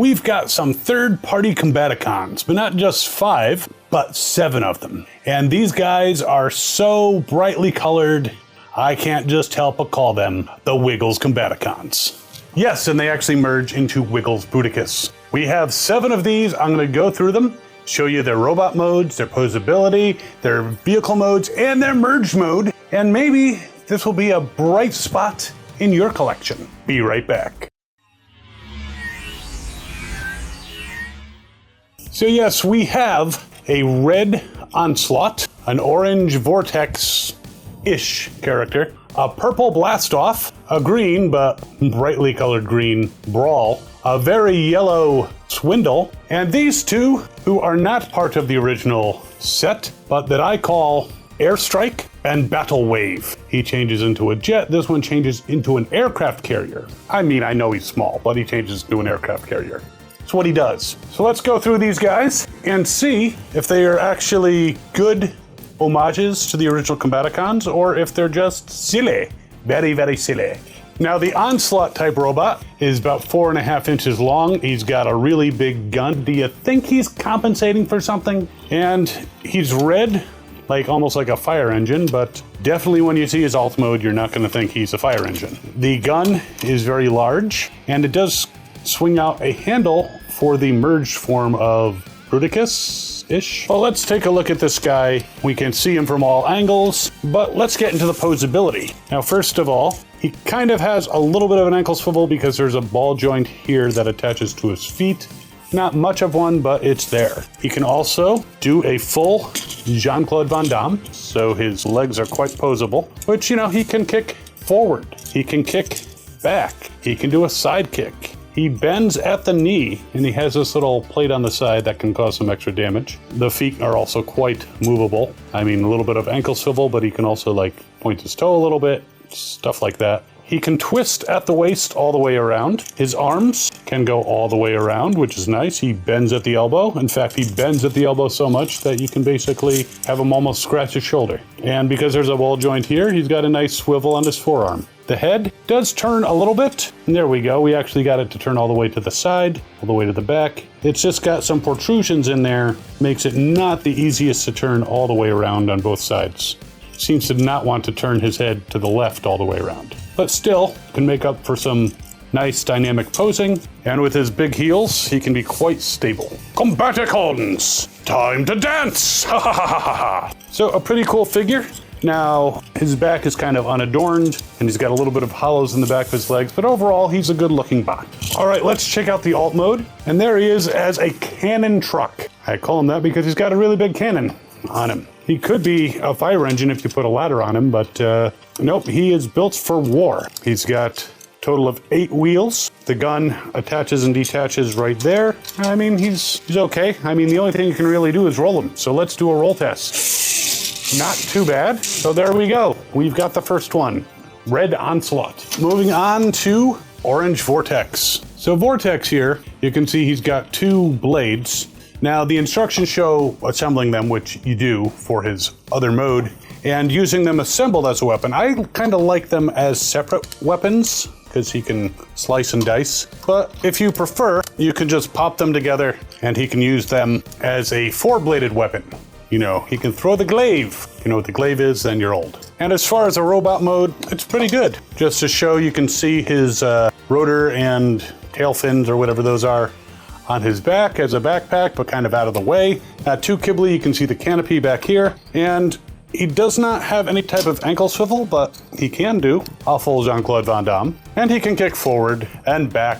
we've got some third-party Combaticons, but not just 5, but 7 of them. And these guys are so brightly colored, I can't just help but call them the Wiggles Combaticons. Yes, and they actually merge into Wiggles Bruticus. We have 7 of these. I'm going to go through them, show you their robot modes, their posability, their vehicle modes, and their merge mode. And maybe this will be a bright spot in your collection. Be right back. So yes, we have a red Onslaught, an orange Vortex-ish character, a purple Blastoff, a green but brightly colored green Brawl, a very yellow Swindle, and these 2 who are not part of the original set, but that I call Airstrike and Battle Wave. He changes into a jet, this one changes into an aircraft carrier. I mean, I know he's small, but he changes into an aircraft carrier. That's what he does. So let's go through these guys and see if they are actually good homages to the original Combaticons, or if they're just silly. Very, very silly. Now, the Onslaught type robot is about 4.5 inches long. He's got a really big gun. Do you think he's compensating for something? And he's red, like almost like a fire engine, but definitely when you see his alt mode, you're not going to think he's a fire engine. The gun is very large, and it does swing out a handle for the merged form of Bruticus-ish. Well, let's take a look at this guy. We can see him from all angles, but let's get into the posability. Now, first of all, he kind of has a little bit of an ankle swivel because there's a ball joint here that attaches to his feet. Not much of one, but it's there. He can also do a full Jean-Claude Van Damme, so his legs are quite posable, which, you know, he can kick forward. He can kick back. He can do a side kick. He bends at the knee, and he has this little plate on the side that can cause some extra damage. The feet are also quite movable. I mean, a little bit of ankle swivel, but he can also, like, point his toe a little bit, stuff like that. He can twist at the waist all the way around. His arms can go all the way around, which is nice. He bends at the elbow. In fact, he bends at the elbow so much that you can basically have him almost scratch his shoulder. And because there's a ball joint here, he's got a nice swivel on his forearm. The head does turn a little bit, and there we go. We actually got it to turn all the way to the side, all the way to the back. It's just got some protrusions in there, makes it not the easiest to turn all the way around on both sides. Seems to not want to turn his head to the left all the way around, but still can make up for some nice dynamic posing, and with his big heels, he can be quite stable. Combaticons! Time to dance! Ha ha ha ha ha! So a pretty cool figure. Now, his back is kind of unadorned, and he's got a little bit of hollows in the back of his legs, but overall, he's a good-looking bot. All right, let's check out the alt mode, and there he is as a cannon truck. I call him that because he's got a really big cannon on him. He could be a fire engine if you put a ladder on him, but nope, he is built for war. He's got a total of 8 wheels. The gun attaches and detaches right there. I mean, he's okay. I mean, the only thing you can really do is roll him. So let's do a roll test. Not too bad. So there we go. We've got the first one, Red Onslaught. Moving on to Orange Vortex. So Vortex here, you can see he's got 2 blades. Now the instructions show assembling them, which you do for his other mode, and using them assembled as a weapon. I kind of like them as separate weapons because he can slice and dice. But if you prefer, you can just pop them together and he can use them as a 4-bladed weapon. You know, he can throw the glaive. You know what the glaive is, then you're old. And as far as a robot mode, it's pretty good. Just to show, you can see his rotor and tail fins, or whatever those are, on his back as a backpack, but kind of out of the way. Too Kibbly, you can see the canopy back here. And he does not have any type of ankle swivel, but he can do a full Jean-Claude Van Damme. And he can kick forward and back,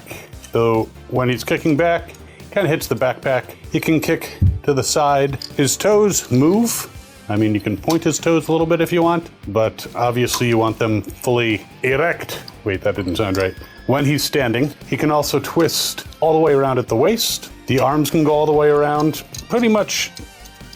though when he's kicking back, kind of hits the backpack. He can kick to the side. His toes move. I mean, you can point his toes a little bit if you want, but obviously you want them fully erect. Wait, that didn't sound right. When he's standing, he can also twist all the way around at the waist. The arms can go all the way around. Pretty much,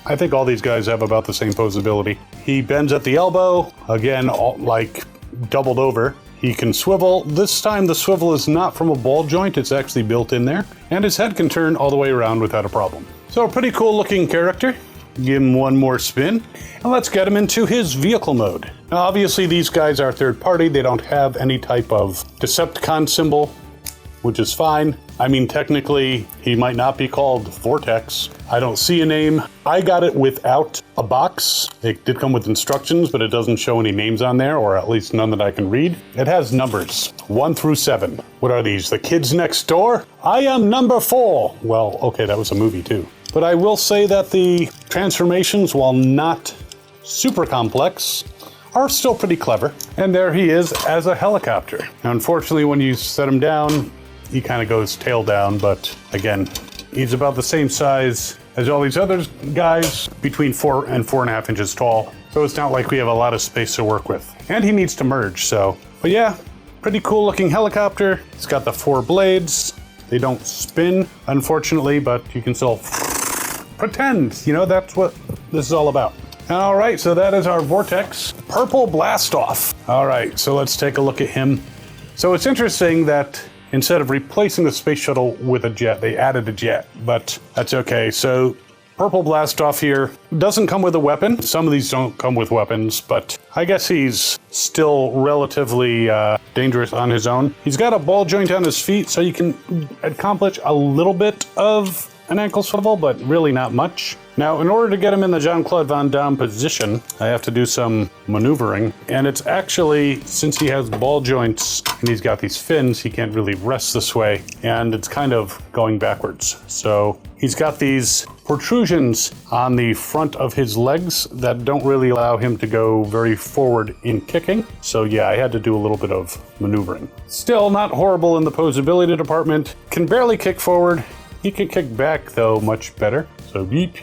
I think all these guys have about the same posability. He bends at the elbow, again, like doubled over. He can swivel. This time the swivel is not from a ball joint, it's actually built in there. And his head can turn all the way around without a problem. So a pretty cool looking character. Give him one more spin, and let's get him into his vehicle mode. Now obviously these guys are third party, they don't have any type of Decepticon symbol, which is fine. I mean, technically, he might not be called Vortex. I don't see a name. I got it without a box. It did come with instructions, but it doesn't show any names on there, or at least none that I can read. It has numbers, 1 through 7. What are these, the kids next door? I am number 4. Well, okay, that was a movie too. But I will say that the transformations, while not super complex, are still pretty clever. And there he is as a helicopter. Now, unfortunately, when you set him down, he kind of goes tail down, but again, he's about the same size as all these other guys, between 4 and 4.5 inches tall. So it's not like we have a lot of space to work with. And he needs to merge, so. But yeah, pretty cool looking helicopter. It's got the 4 blades. They don't spin, unfortunately, but you can still pretend, you know, that's what this is all about. All right, so that is our Vortex. Purple Blastoff. All right, so let's take a look at him. So it's interesting that instead of replacing the space shuttle with a jet, they added a jet, but that's okay. So Purple Blastoff here doesn't come with a weapon. Some of these don't come with weapons, but I guess he's still relatively dangerous on his own. He's got a ball joint on his feet, so you can accomplish a little bit of an ankle swivel, but really not much. Now, in order to get him in the Jean-Claude Van Damme position, I have to do some maneuvering. And it's actually, since he has ball joints and he's got these fins, he can't really rest this way. And it's kind of going backwards. So he's got these protrusions on the front of his legs that don't really allow him to go very forward in kicking. So yeah, I had to do a little bit of maneuvering. Still not horrible in the posability department. Can barely kick forward. He can kick back, though, much better. So beep,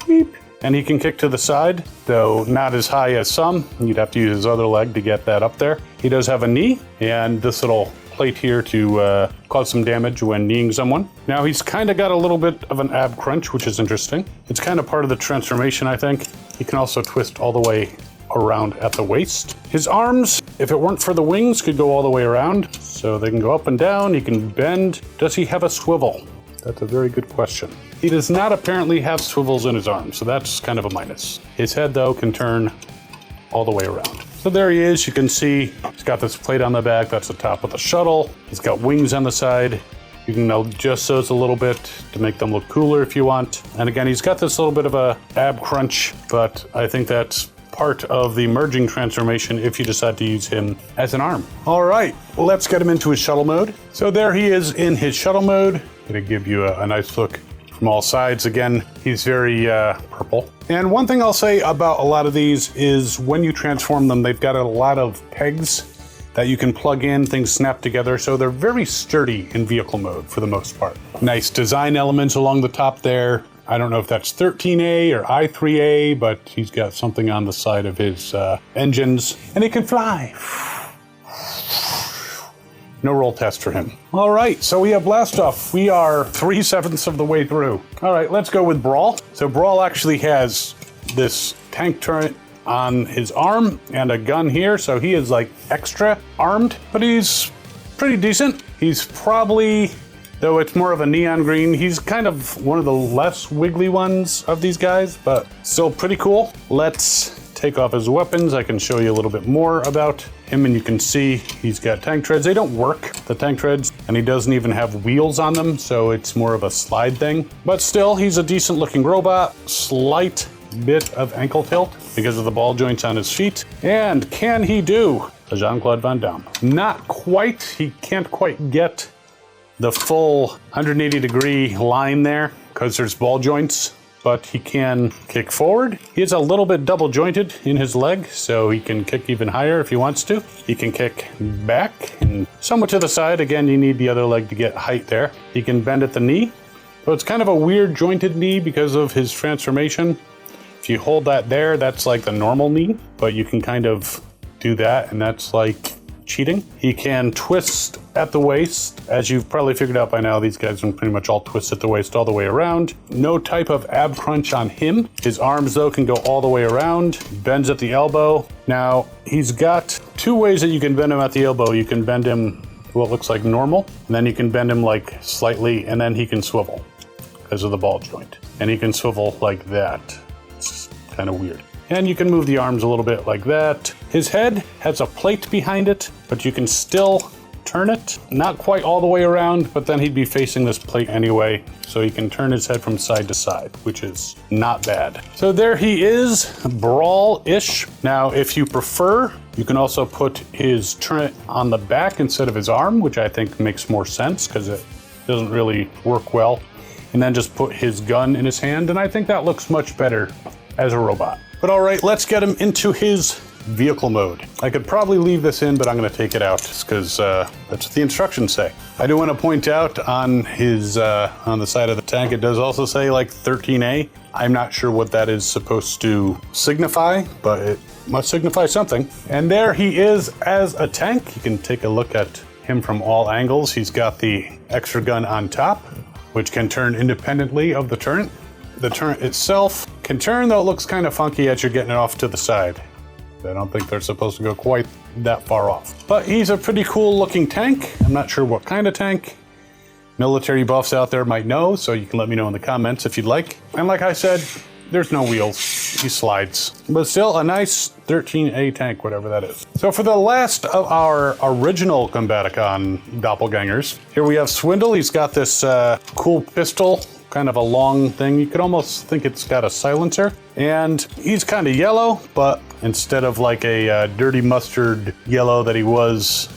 beep. And he can kick to the side, though not as high as some. You'd have to use his other leg to get that up there. He does have a knee, and this little plate here to cause some damage when kneeing someone. Now, he's kind of got a little bit of an ab crunch, which is interesting. It's kind of part of the transformation, I think. He can also twist all the way around at the waist. His arms, if it weren't for the wings, could go all the way around. So they can go up and down, he can bend. Does he have a swivel? That's a very good question. He does not apparently have swivels in his arms, so that's kind of a minus. His head, though, can turn all the way around. So there he is. You can see he's got this plate on the back. That's the top of the shuttle. He's got wings on the side. You can adjust those a little bit to make them look cooler if you want. And again, he's got this little bit of a ab crunch, but I think that's part of the merging transformation if you decide to use him as an arm. All right, let's get him into his shuttle mode. So there he is in his shuttle mode. Gonna give you a nice look from all sides. Again, he's very purple. And one thing I'll say about a lot of these is when you transform them, they've got a lot of pegs that you can plug in, things snap together, so they're very sturdy in vehicle mode for the most part. Nice design elements along the top there. I don't know if that's 13A or I3A, but he's got something on the side of his engines, and he can fly. No roll test for him. All right, so we have Blastoff. We are 3/7 of the way through. All right, let's go with Brawl. So Brawl actually has this tank turret on his arm and a gun here, so he is like extra armed, but he's pretty decent. He's probably, though it's more of a neon green, he's kind of one of the less wiggly ones of these guys, but still pretty cool. Let's take off his weapons. I can show you a little bit more about him, and you can see he's got tank treads. They don't work, the tank treads, and he doesn't even have wheels on them, so it's more of a slide thing. But still, he's a decent looking robot. Slight bit of ankle tilt because of the ball joints on his feet. And can he do a Jean-Claude Van Damme? Not quite. He can't quite get the full 180-degree line there because there's ball joints, but he can kick forward. He is a little bit double jointed in his leg, so he can kick even higher if he wants to. He can kick back and somewhat to the side. Again, you need the other leg to get height there. He can bend at the knee. So it's kind of a weird jointed knee because of his transformation. If you hold that there, that's like the normal knee, but you can kind of do that, and that's like cheating. He can twist at the waist. As you've probably figured out by now, these guys can pretty much all twist at the waist all the way around. No type of ab crunch on him. His arms, though, can go all the way around. Bends at the elbow. Now, he's got two ways that you can bend him at the elbow. You can bend him what looks like normal, and then you can bend him like slightly, and then he can swivel because of the ball joint. And he can swivel like that. It's kind of weird. And you can move the arms a little bit like that. His head has a plate behind it, but you can still turn it. Not quite all the way around, but then he'd be facing this plate anyway, so he can turn his head from side to side, which is not bad. So there he is, Brawl-ish. Now, if you prefer, you can also put his turret on the back instead of his arm, which I think makes more sense because it doesn't really work well. And then just put his gun in his hand, and I think that looks much better as a robot. But all right, let's get him into his vehicle mode. I could probably leave this in, but I'm going to take it out because that's what the instructions say. I do want to point out on his on the side of the tank, it does also say like 13A. I'm not sure what that is supposed to signify, but it must signify something. And there he is as a tank. You can take a look at him from all angles. He's got the extra gun on top, which can turn independently of the turret. The turret itself can turn, though it looks kind of funky as you're getting it off to the side. I don't think they're supposed to go quite that far off. But he's a pretty cool looking tank. I'm not sure what kind of tank. Military buffs out there might know, so you can let me know in the comments if you'd like. And like I said, there's no wheels. He slides. But still a nice 13A tank, whatever that is. So for the last of our original Combaticon doppelgangers, here we have Swindle. He's got this cool pistol, kind of a long thing. You could almost think it's got a silencer. And he's kind of yellow, but instead of like a dirty mustard yellow that he was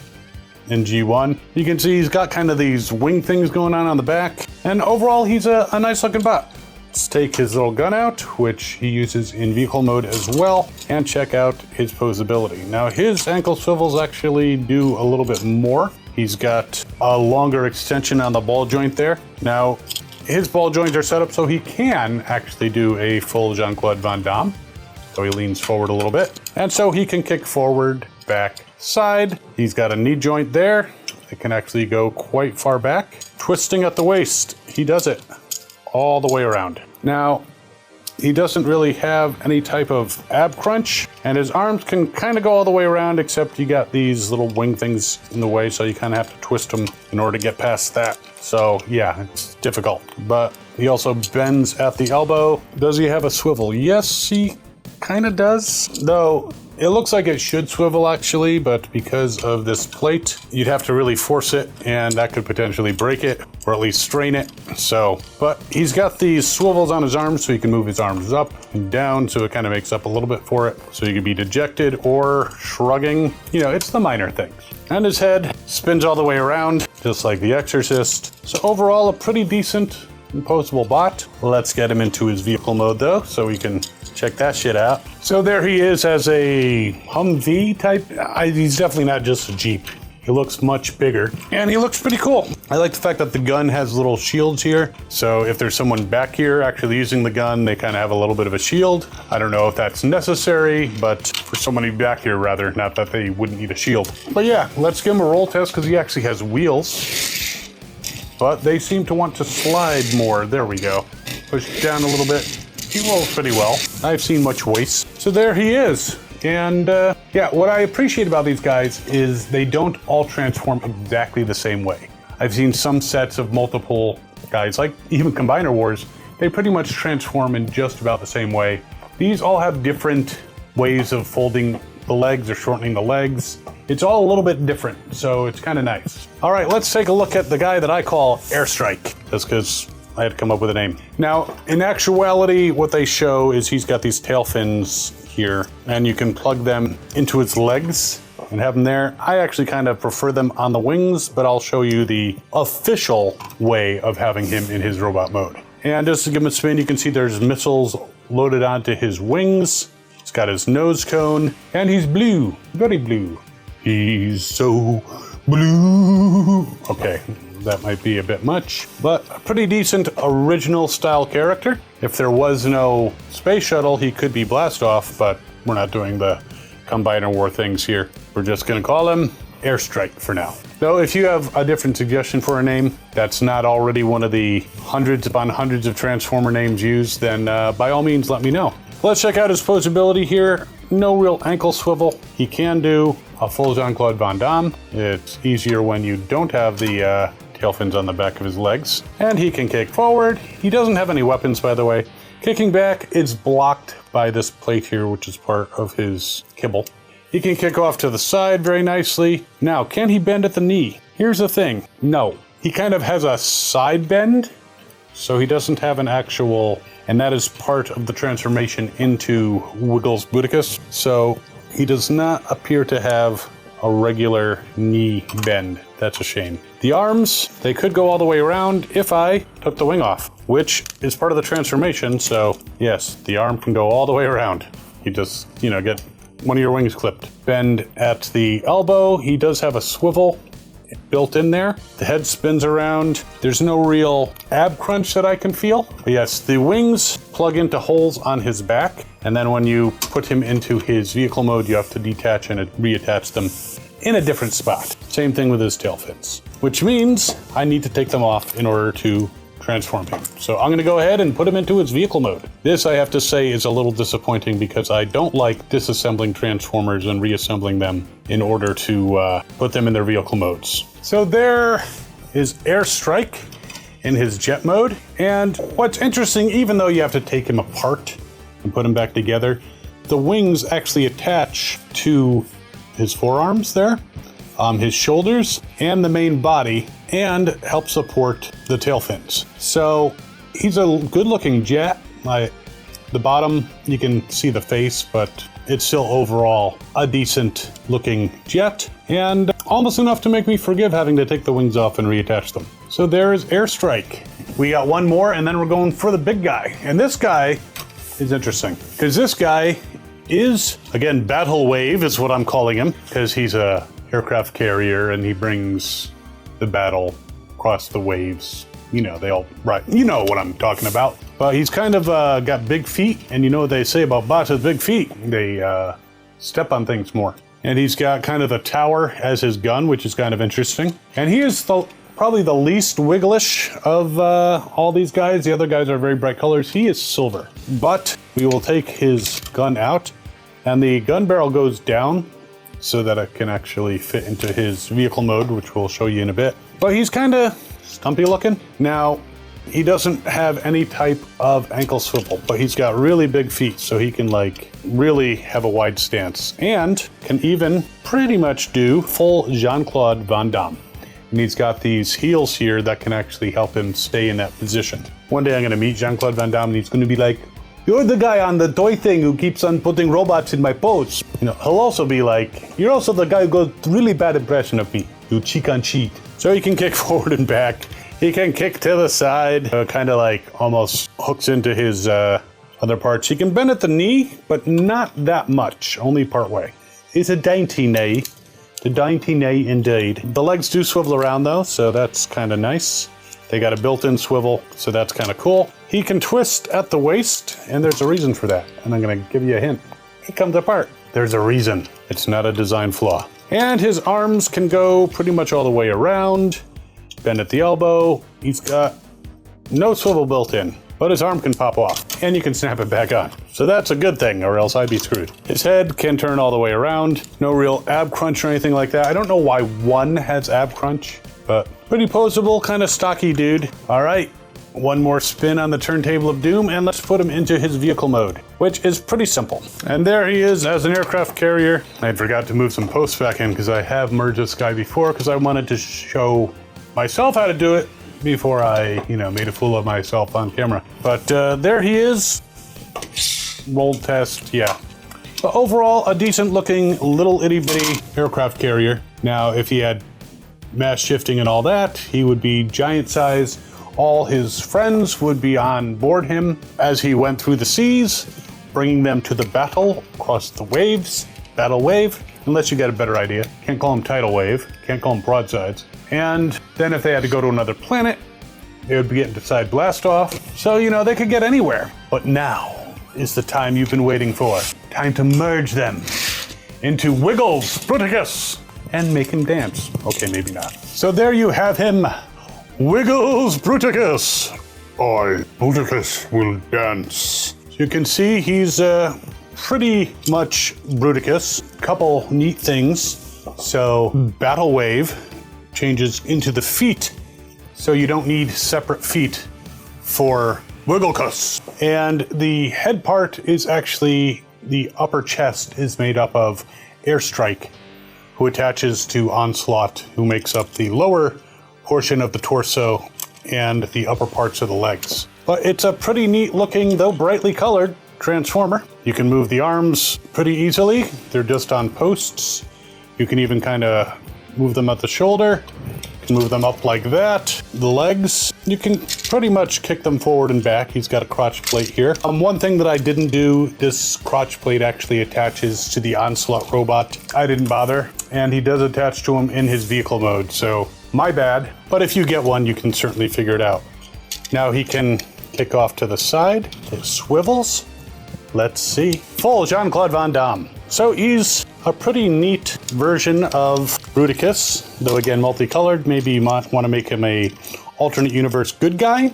in G1, you can see he's got kind of these wing things going on the back. And overall, he's a nice looking bot. Let's take his little gun out, which he uses in vehicle mode as well, and check out his posability. Now his ankle swivels actually do a little bit more. He's got a longer extension on the ball joint there. Now his ball joints are set up so he can actually do a full Jean-Claude Van Damme. So he leans forward a little bit. And so he can kick forward, back, side. He's got a knee joint there. It can actually go quite far back. Twisting at the waist, he does it all the way around. Now, he doesn't really have any type of ab crunch, and his arms can kind of go all the way around, except you got these little wing things in the way, so you kind of have to twist them in order to get past that. So yeah, it's difficult. But he also bends at the elbow. Does he have a swivel? Yes, he kind of does, though it looks like it should swivel actually, but because of this plate, you'd have to really force it, and that could potentially break it, or at least strain it. So, but he's got these swivels on his arms, so he can move his arms up and down, so it kind of makes up a little bit for it. So you could be dejected or shrugging. You know, it's the minor things. And his head spins all the way around, just like the Exorcist. So overall, a pretty decent imposable bot. Let's get him into his vehicle mode though, so we can check that shit out. So there he is as a Humvee type. He's definitely not just a Jeep. He looks much bigger, and he looks pretty cool. I like the fact that the gun has little shields here. So if there's someone back here actually using the gun, they kind of have a little bit of a shield. I don't know if that's necessary, but for somebody back here rather, not that they wouldn't need a shield. But yeah, let's give him a roll test because he actually has wheels. But they seem to want to slide more. There we go. Push it down a little bit. He rolls pretty well. I've seen much waste. So there he is. And yeah, what I appreciate about these guys is they don't all transform exactly the same way. I've seen some sets of multiple guys, like even Combiner Wars, they pretty much transform in just about the same way. These all have different ways of folding the legs or shortening the legs. It's all a little bit different, so it's kind of nice. All right, let's take a look at the guy that I call Airstrike, just because I had to come up with a name. Now, in actuality, what they show is he's got these tail fins here, and you can plug them into his legs and have them there. I actually kind of prefer them on the wings, but I'll show you the official way of having him in his robot mode. And just to give him a spin, you can see there's missiles loaded onto his wings. He's got his nose cone, and he's blue, very blue. He's so blue. Okay. That might be a bit much, but a pretty decent original style character. If there was no space shuttle, he could be Blastoff, but we're not doing the Combiner War things here. We're just gonna call him Airstrike for now. Though if you have a different suggestion for a name that's not already one of the hundreds upon hundreds of Transformer names used, then by all means let me know. Let's check out his posability here. No real ankle swivel. He can do a full Jean-Claude Van Damme. It's easier when you don't have the tail fins on the back of his legs. And he can kick forward. He doesn't have any weapons, by the way. Kicking back is blocked by this plate here, which is part of his kibble. He can kick off to the side very nicely. Now, can he bend at the knee? Here's the thing. No. He kind of has a side bend, so he doesn't have an actual... And that is part of the transformation into Wiggles Bruticus. So he does not appear to have a regular knee bend. That's a shame. The arms, they could go all the way around if I took the wing off, which is part of the transformation. So yes, the arm can go all the way around. You just, get one of your wings clipped. Bend at the elbow. He does have a swivel built in there. The head spins around. There's no real ab crunch that I can feel. But yes, the wings plug into holes on his back, and then when you put him into his vehicle mode, you have to detach and reattach them in a different spot. Same thing with his tail fins, which means I need to take them off in order to transform him. So I'm going to go ahead and put him into his vehicle mode. This, I have to say, is a little disappointing because I don't like disassembling Transformers and reassembling them in order to put them in their vehicle modes. So there is Airstrike in his jet mode. And what's interesting, even though you have to take him apart and put him back together, the wings actually attach to his forearms there, his shoulders, and the main body, and help support the tail fins. So he's a good-looking jet. The bottom, you can see the face, but it's still overall a decent-looking jet, and almost enough to make me forgive having to take the wings off and reattach them. So there is Airstrike. We got one more, and then we're going for the big guy. And this guy is interesting, because this guy is, again, Battle Wave is what I'm calling him, because he's a aircraft carrier and he brings the battle across the waves. They all, right, you know what I'm talking about. But he's kind of got big feet, and you know what they say about bots with big feet. They step on things more. And he's got kind of a tower as his gun, which is kind of interesting. And he is probably the least wigglish of all these guys. The other guys are very bright colors. He is silver. But we will take his gun out, and the gun barrel goes down so that it can actually fit into his vehicle mode, which we'll show you in a bit. But he's kind of stumpy looking. Now, he doesn't have any type of ankle swivel, but he's got really big feet, so he can really have a wide stance, and can even pretty much do full Jean-Claude Van Damme. And he's got these heels here that can actually help him stay in that position. One day I'm going to meet Jean-Claude Van Damme, and he's going to be like, "You're the guy on the toy thing who keeps on putting robots in my pose." He'll also be like, "You're also the guy who goes really bad impression of me. You cheek on cheat." So he can kick forward and back. He can kick to the side, kind of almost hooks into his other parts. He can bend at the knee, but not that much, only part way. It's a dainty knee. The dainty knee indeed. The legs do swivel around though, so that's kind of nice. They got a built-in swivel, so that's kind of cool. He can twist at the waist, and there's a reason for that. And I'm going to give you a hint. It comes apart. There's a reason. It's not a design flaw. And his arms can go pretty much all the way around. Bend at the elbow. He's got no swivel built in, but his arm can pop off, and you can snap it back on. So that's a good thing, or else I'd be screwed. His head can turn all the way around. No real ab crunch or anything like that. I don't know why one has ab crunch, but pretty poseable, kind of stocky dude. All right, one more spin on the turntable of doom, and let's put him into his vehicle mode, which is pretty simple. And there he is as an aircraft carrier. I forgot to move some posts back in because I have merged this guy before because I wanted to show myself how to do it before I, made a fool of myself on camera. But there he is. Rolled test, yeah. But overall, a decent looking little itty bitty aircraft carrier. Now, if he had mass shifting and all that, he would be giant size. All his friends would be on board him as he went through the seas, bringing them to the battle across the waves. Battle wave, unless you get a better idea. Can't call him tidal wave. Can't call him broadsides. And then if they had to go to another planet, they would be getting to side blast off. So, they could get anywhere. But now is the time you've been waiting for. Time to merge them into Wiggles Bruticus and make him dance. Okay, maybe not. So there you have him. Wiggles Bruticus. I, Bruticus, will dance. You can see he's pretty much Bruticus. Couple neat things. So Battle Wave changes into the feet, so you don't need separate feet for Wigglecus. And the head part is actually, the upper chest is made up of Airstrike, who attaches to Onslaught, who makes up the lower portion of the torso and the upper parts of the legs. But it's a pretty neat looking, though brightly colored, Transformer. You can move the arms pretty easily. They're just on posts. You can even kind of move them at the shoulder. You can move them up like that. The legs, you can pretty much kick them forward and back. He's got a crotch plate here. One thing that I didn't do, this crotch plate actually attaches to the Onslaught robot. I didn't bother, and he does attach to him in his vehicle mode, so my bad. But if you get one, you can certainly figure it out. Now he can kick off to the side. It swivels. Let's see. Full Jean-Claude Van Damme. So he's a pretty neat version of Bruticus, though again multicolored. Maybe you might want to make him a alternate universe good guy.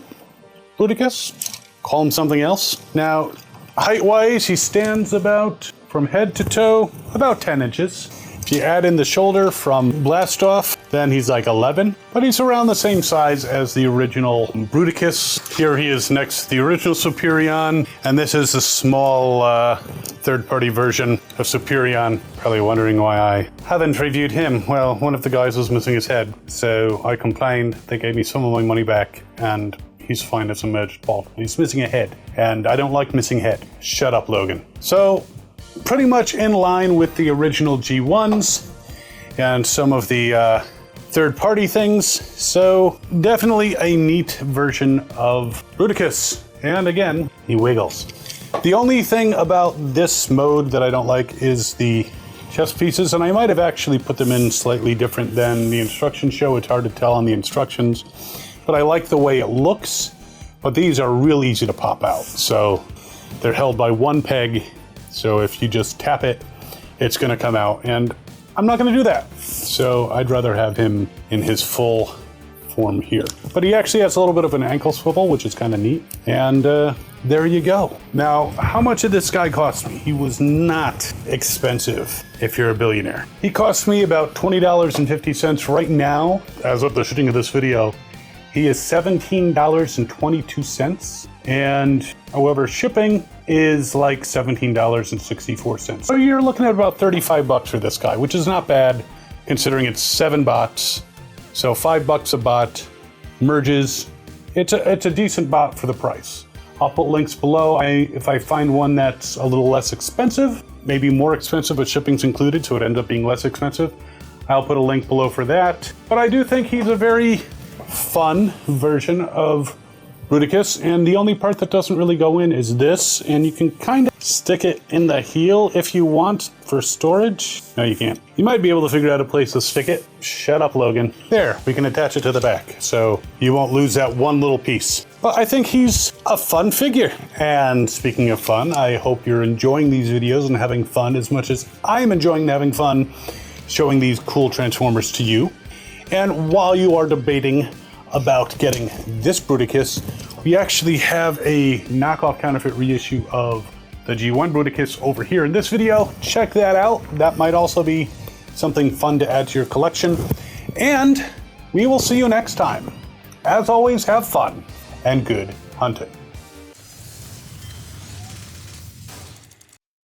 Bruticus. Call him something else. Now, height-wise, he stands about, from head to toe, about 10 inches. If you add in the shoulder from Blastoff, then he's like 11, but he's around the same size as the original Bruticus. Here he is next to the original Superion, and this is a small third-party version of Superion. Probably wondering why I haven't reviewed him. Well, one of the guys was missing his head, so I complained. They gave me some of my money back, and he's fine as a merged ball. He's missing a head, and I don't like missing head. Shut up, Logan. So, pretty much in line with the original G1s and some of the third-party things, so definitely a neat version of Bruticus. And again, he wiggles. The only thing about this mode that I don't like is the chest pieces, and I might have actually put them in slightly different than the instructions show. It's hard to tell on the instructions, but I like the way it looks. But these are real easy to pop out, so they're held by one peg. So if you just tap it, it's going to come out, and I'm not going to do that. So I'd rather have him in his full form here. But he actually has a little bit of an ankle swivel, which is kind of neat. And there you go. Now, how much did this guy cost me? He was not expensive if you're a billionaire. He cost me about $20.50 right now. As of the shooting of this video, he is $17.22. And however, shipping is like $17.64. So you're looking at about 35 bucks for this guy, which is not bad considering it's 7 bots. So $5 a bot, merges. It's a decent bot for the price. I'll put links below. If I find one that's a little less expensive, maybe more expensive, but shipping's included, so it ends up being less expensive, I'll put a link below for that. But I do think he's a very fun version of Bruticus, and the only part that doesn't really go in is this, and you can kind of stick it in the heel if you want for storage. No, you can't. You might be able to figure out a place to stick it. Shut up, Logan. There, we can attach it to the back, so you won't lose that one little piece. But I think he's a fun figure. And speaking of fun, I hope you're enjoying these videos and having fun as much as I'm enjoying having fun showing these cool Transformers to you. And while you are debating about getting this Bruticus, we actually have a knockoff counterfeit reissue of the G1 Bruticus over here in this video. Check that out. That might also be something fun to add to your collection. And we will see you next time. As always, have fun and good hunting.